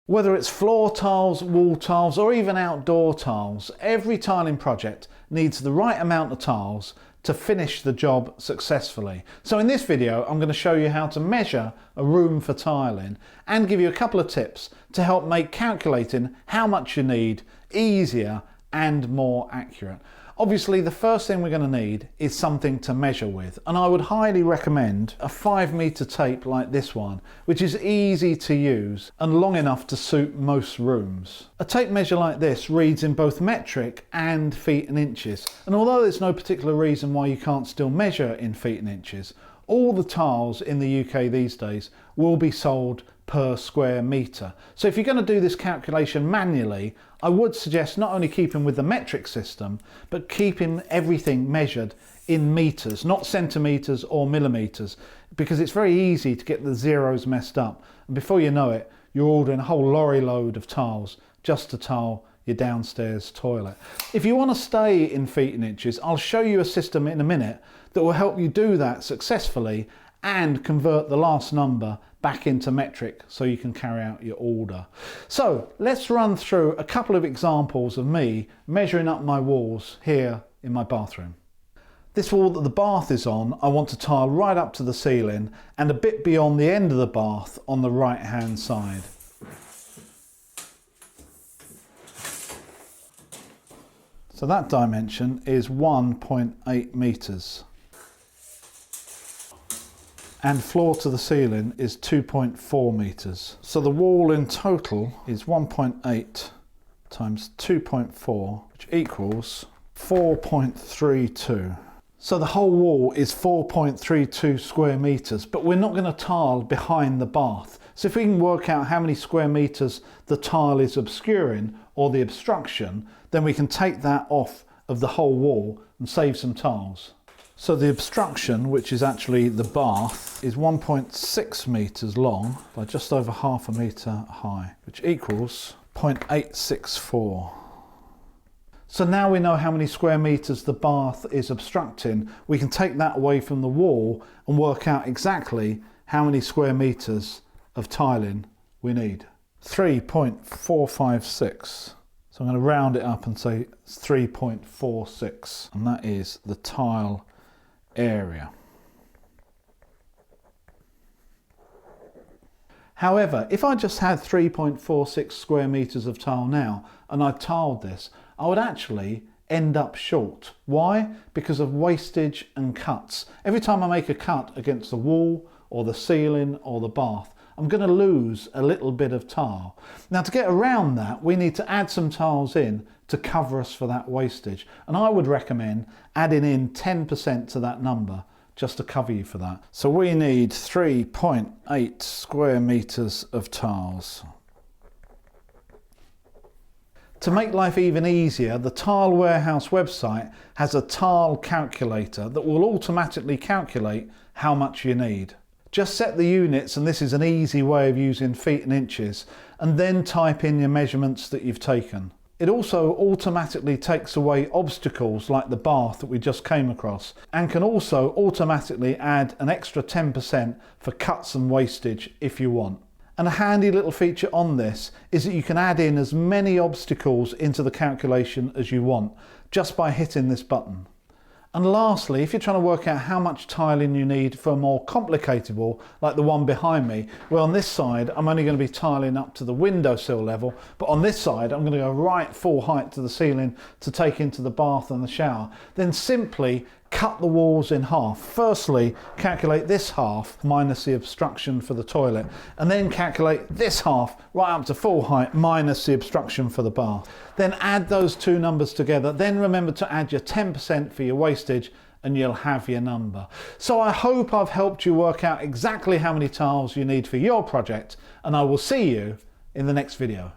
Whether it's floor tiles, wall tiles, or even outdoor tiles, every tiling project needs the right amount of tiles to finish the job successfully. So in this video, I'm going to show you how to measure a room for tiling and give you a couple of tips to help make calculating how much you need easier and more accurate. Obviously, the first thing we're going to need is something to measure with, and I would highly recommend a 5-meter tape like this one, which is easy to use and long enough to suit most rooms. A tape measure like this reads in both metric and feet and inches, and although there's no particular reason why you can't still measure in feet and inches, all the tiles in the UK these days will be sold per square metre. So if you're going to do this calculation manually, I would suggest not only keeping with the metric system, but keeping everything measured in metres, not centimetres or millimetres, because it's very easy to get the zeros messed up. And before you know it, you're ordering a whole lorry load of tiles just to tile your downstairs toilet. If you want to stay in feet and inches, I'll show you a system in a minute that will help you do that successfully and convert the last number back into metric so you can carry out your order. So let's run through a couple of examples of me measuring up my walls here in my bathroom. This wall that the bath is on, I want to tile right up to the ceiling and a bit beyond the end of the bath on the right hand side. So that dimension is 1.8 metres. And floor to the ceiling is 2.4 metres. So the wall in total is 1.8 times 2.4, which equals 4.32. So the whole wall is 4.32 square metres, but we're not going to tile behind the bath. So if we can work out how many square metres the tile is obscuring, or the obstruction, then we can take that off of the whole wall and save some tiles. So the obstruction, which is actually the bath, is 1.6 metres long by just over half a metre high, which equals 0.864. So now we know how many square metres the bath is obstructing. We can take that away from the wall and work out exactly how many square metres of tiling we need. 3.456. So I'm going to round it up and say it's 3.46, and that is the tile area. However, if I just had 3.46 square metres of tile now and I tiled this, I would actually end up short. Why? Because of wastage and cuts. Every time I make a cut against the wall or the ceiling or the bath, I'm going to lose a little bit of tile. Now, to get around that, we need to add some tiles in to cover us for that wastage. And I would recommend adding in 10% to that number just to cover you for that. So we need 3.8 square metres of tiles. To make life even easier, the Tile Warehouse website has a tile calculator that will automatically calculate how much you need. Just set the units, and this is an easy way of using feet and inches, and then type in your measurements that you've taken. It also automatically takes away obstacles like the bath that we just came across, and can also automatically add an extra 10% for cuts and wastage if you want. And a handy little feature on this is that you can add in as many obstacles into the calculation as you want just by hitting this button. And lastly, if you're trying to work out how much tiling you need for a more complicated wall, like the one behind me, well, on this side, I'm only going to be tiling up to the windowsill level, but on this side, I'm going to go right full height to the ceiling to take into the bath and the shower. Then simply cut the walls in half. Firstly, calculate this half minus the obstruction for the toilet, and then calculate this half right up to full height minus the obstruction for the bath. Then add those two numbers together. Then remember to add your 10% for your wastage, and you'll have your number. So I hope I've helped you work out exactly how many tiles you need for your project, and I will see you in the next video.